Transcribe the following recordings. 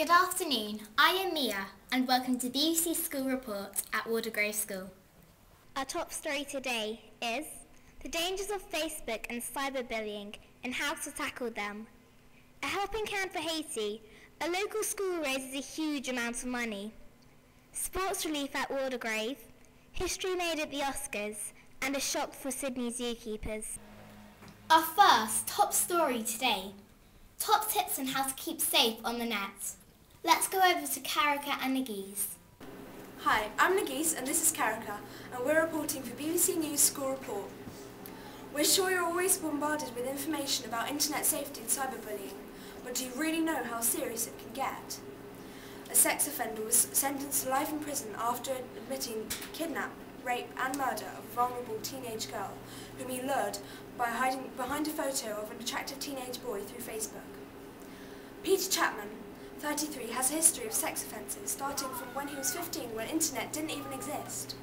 Good afternoon, I am Mia and welcome to BBC School Report at Waldegrave School. Our top story today is the dangers of Facebook and cyberbullying and how to tackle them. A helping hand for Haiti, a local school raises a huge amount of money. Sports relief at Waldegrave, history made at the Oscars and a shock for Sydney zookeepers. Our first top story today, top tips on how to keep safe on the net. Let's go over to Karika and Nagise. Hi, I'm Nagise and this is Karika, and we're reporting for BBC News School Report. We're sure you're always bombarded with information about internet safety and cyberbullying, but do you really know how serious it can get? A sex offender was sentenced to life in prison after admitting kidnap, rape and murder of a vulnerable teenage girl whom he lured by hiding behind a photo of an attractive teenage boy through Facebook. Peter Chapman, 33, has a history of sex offences starting from when he was 15, when internet didn't even exist.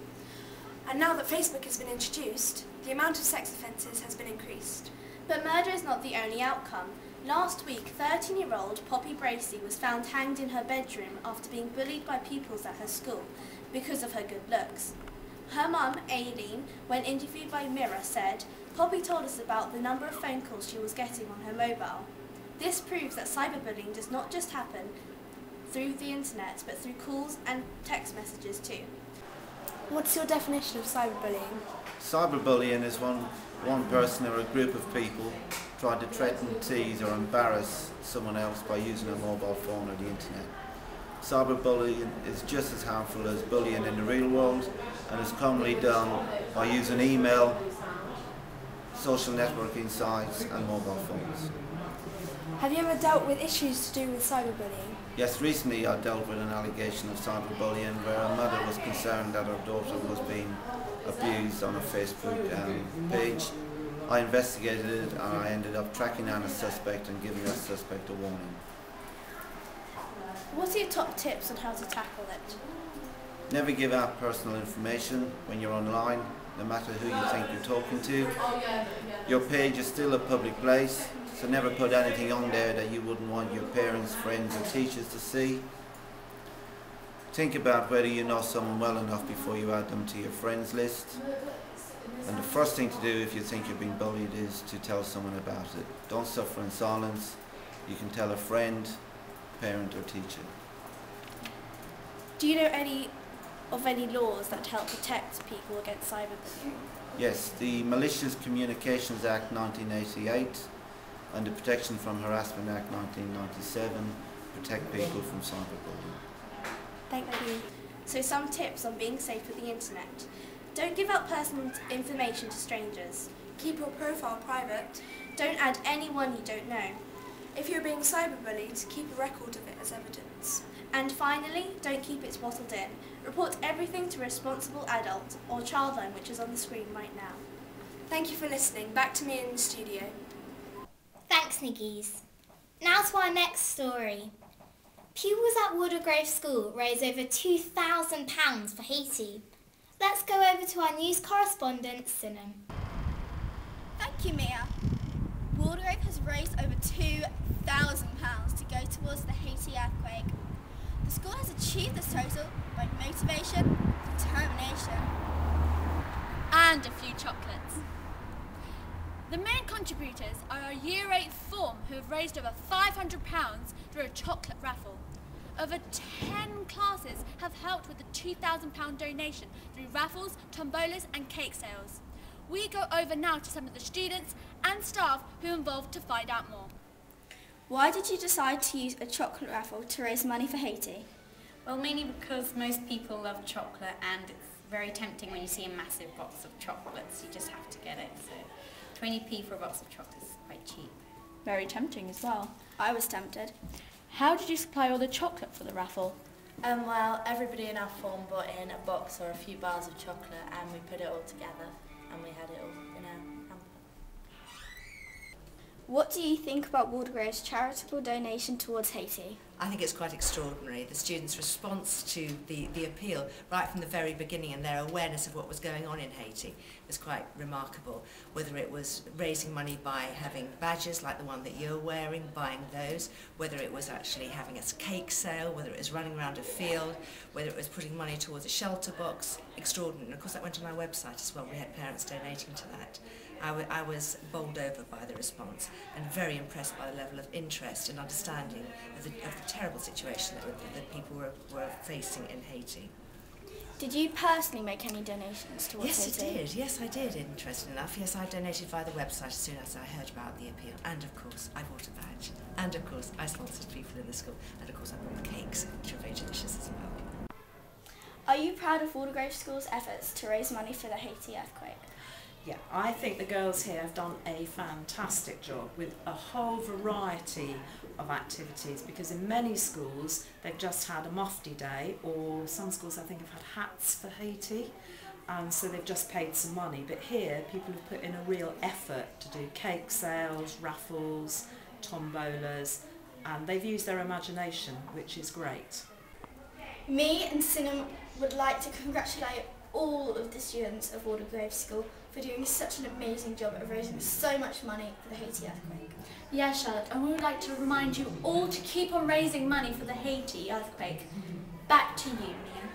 And now that Facebook has been introduced, the amount of sex offences has been increased. But murder is not the only outcome. Last week, 13-year-old Poppy Bracey was found hanged in her bedroom after being bullied by pupils at her school because of her good looks. Her mum, Aileen, when interviewed by Mirror, said, "Poppy told us about the number of phone calls she was getting on her mobile. This proves that cyberbullying does not just happen through the internet, but through calls and text messages too." What's your definition of cyberbullying? Cyberbullying is one person or a group of people trying to threaten, tease or embarrass someone else by using a mobile phone or the internet. Cyberbullying is just as harmful as bullying in the real world and is commonly done by using email, social networking sites and mobile phones. Have you ever dealt with issues to do with cyberbullying? Yes, recently I dealt with an allegation of cyberbullying where a mother was concerned that her daughter was being abused on a Facebook page. I investigated it and I ended up tracking down a suspect and giving that suspect a warning. What are your top tips on how to tackle it? Never give out personal information when you're online, no matter who you think you're talking to. Your page is still a public place, so never put anything on there that you wouldn't want your parents, friends or teachers to see. Think about whether you know someone well enough before you add them to your friends list. And the first thing to do if you think you're being bullied is to tell someone about it. Don't suffer in silence. You can tell a friend, parent or teacher. Do you know any laws that help protect people against cyberbullying? Yes, the Malicious Communications Act 1988 and the Protection from Harassment Act 1997 protect people from cyberbullying. Thank you. So some tips on being safe with the internet. Don't give out personal information to strangers. Keep your profile private. Don't add anyone you don't know. If you're being cyberbullied, keep a record of it as evidence. And finally, don't keep it bottled in. Report everything to a responsible adult or childline, which is on the screen right now. Thank you for listening. Back to me in the studio. Thanks, Nagise. Now to our next story. Pupils at Waldegrave School raise over £2,000 for Haiti. Let's go over to our news correspondent, Sinem. Thank you, Mia. Waldegrave has raised over £2,000 to go towards the Haiti earthquake. The school has achieved this total by motivation, determination, and a few chocolates. The main contributors are our Year 8 form who have raised over £500 through a chocolate raffle. Over 10 classes have helped with the £2,000 donation through raffles, tombolas and cake sales. We go over now to some of the students and staff who are involved to find out more. Why did you decide to use a chocolate raffle to raise money for Haiti? Well, mainly because most people love chocolate and it's very tempting when you see a massive box of chocolates. You just have to get it. So 20p for a box of chocolates is quite cheap. Very tempting as well. I was tempted. How did you supply all the chocolate for the raffle? Well, everybody in our form brought in a box or a few bars of chocolate and we put it all together and we had it all in a hamper. What do you think about Waldegrave's charitable donation towards Haiti? I think it's quite extraordinary, the students' response to the appeal right from the very beginning, and their awareness of what was going on in Haiti was quite remarkable. Whether it was raising money by having badges like the one that you're wearing, buying those, whether it was actually having a cake sale, whether it was running around a field, whether it was putting money towards a shelter box, extraordinary. And of course that went on our website as well, we had parents donating to that. I was bowled over by the response and very impressed by the level of interest and understanding of the terrible situation that people were facing in Haiti. Did you personally make any donations towards Haiti? Yes I did, interesting enough. Yes, I donated via the website as soon as I heard about the appeal, and of course I bought a badge, and of course I sponsored people in the school, and of course I bought cakes, which are very delicious as well. Are you proud of Waldegrave School's efforts to raise money for the Haiti earthquake? Yeah, I think the girls here have done a fantastic job with a whole variety of activities, because in many schools they've just had a mufti day, or some schools I think have had hats for Haiti, and so they've just paid some money. But here people have put in a real effort to do cake sales, raffles, tombolas, and they've used their imagination, which is great. Me and Sinem would like to congratulate all of the students of Waldegrave School for doing such an amazing job of raising so much money for the Haiti earthquake. Yeah, Charlotte, and we would like to remind you all to keep on raising money for the Haiti earthquake. Back to you, Mia.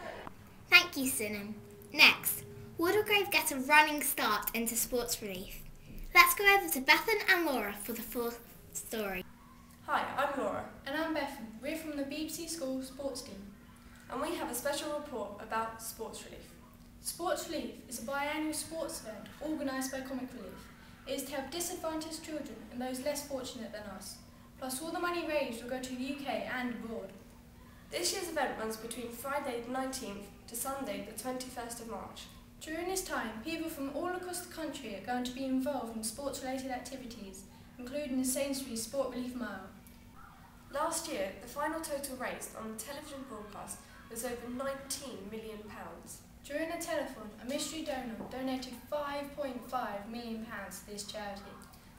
Thank you, Sinem. Next, Waldegrave get a running start into sports relief. Let's go over to Bethan and Laura for the fourth story. Hi, I'm Laura, And I'm Bethan. We're from the BBC School Sports Team. and we have a special report about sports relief. Sports Relief is a biannual sports event organised by Comic Relief. It is to help disadvantaged children and those less fortunate than us. Plus, all the money raised will go to the UK and abroad. This year's event runs between Friday the 19th to Sunday the 21st of March. During this time, people from all across the country are going to be involved in sports-related activities, including the Sainsbury's Sport Relief Mile. Last year, the final total raised on the television broadcast was over £19 million. During the telethon, a mystery donor donated £5.5 million to this charity.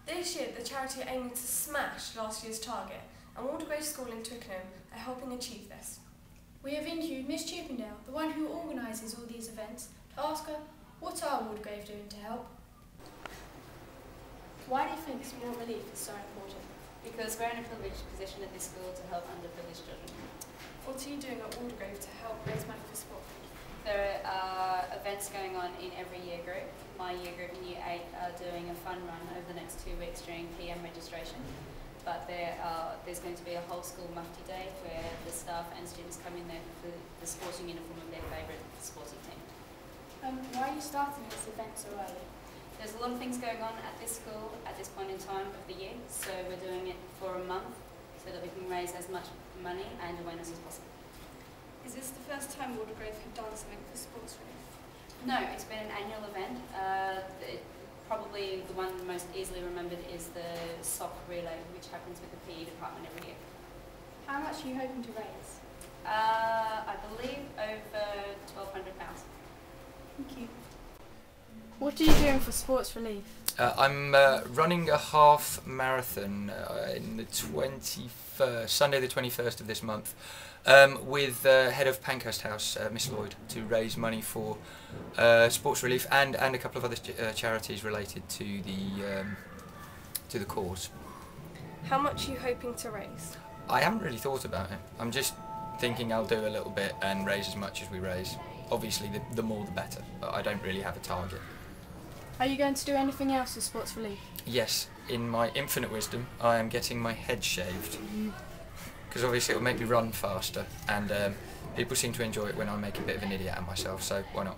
This year, the charity are aiming to smash last year's target, and Waldegrave School in Twickenham are helping achieve this. We have interviewed Miss Chippendale, the one who organises all these events, to ask her, what are Waldegrave doing to help? Why do you think sport relief is so important? Because we're in a privileged position at this school to help underprivileged children. What are you doing at Waldegrave to help raise money for sport? There are events going on in every year group. My year group in Year 8 are doing a fun run over the next 2 weeks during PM registration. But there's going to be a whole school mufti day where the staff and students come in there for the sporting uniform of their favourite sporting team. Why are you starting this event so early? There's a lot of things going on at this school at this point in time of the year, so we're doing it for a month so that we can raise as much money and awareness as possible. Is this the first time Waldegrave have done something for sports relief? No, it's been an annual event. Probably the one most easily remembered is the sock relay, which happens with the PE department every year. How much are you hoping to raise? I believe over £1,200. Thank you. What are you doing for sports relief? I'm running a half marathon in the 21st, Sunday the 21st of this month, with head of Pankhurst House, Miss Lloyd, to raise money for sports relief and a couple of other charities related to the cause. How much are you hoping to raise? I haven't really thought about it. I'm just thinking I'll do a little bit and raise as much as we raise. Obviously, the more the better, but I don't really have a target. Are you going to do anything else for sports relief? Yes, in my infinite wisdom, I am getting my head shaved. Because obviously it'll make me run faster, and people seem to enjoy it when I make a bit of an idiot out of myself, so why not?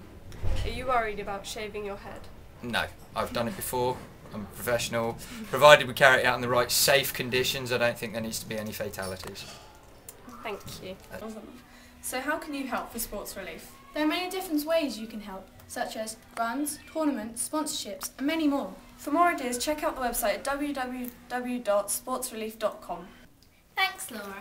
Are you worried about shaving your head? No, I've done it before. I'm a professional. Provided we carry it out in the right safe conditions, I don't think there needs to be any fatalities. Thank you. So how can you help for sports relief? There are many different ways you can help, such as runs, tournaments, sponsorships, and many more. For more ideas, check out the website at www.sportsrelief.com. Thanks, Laura.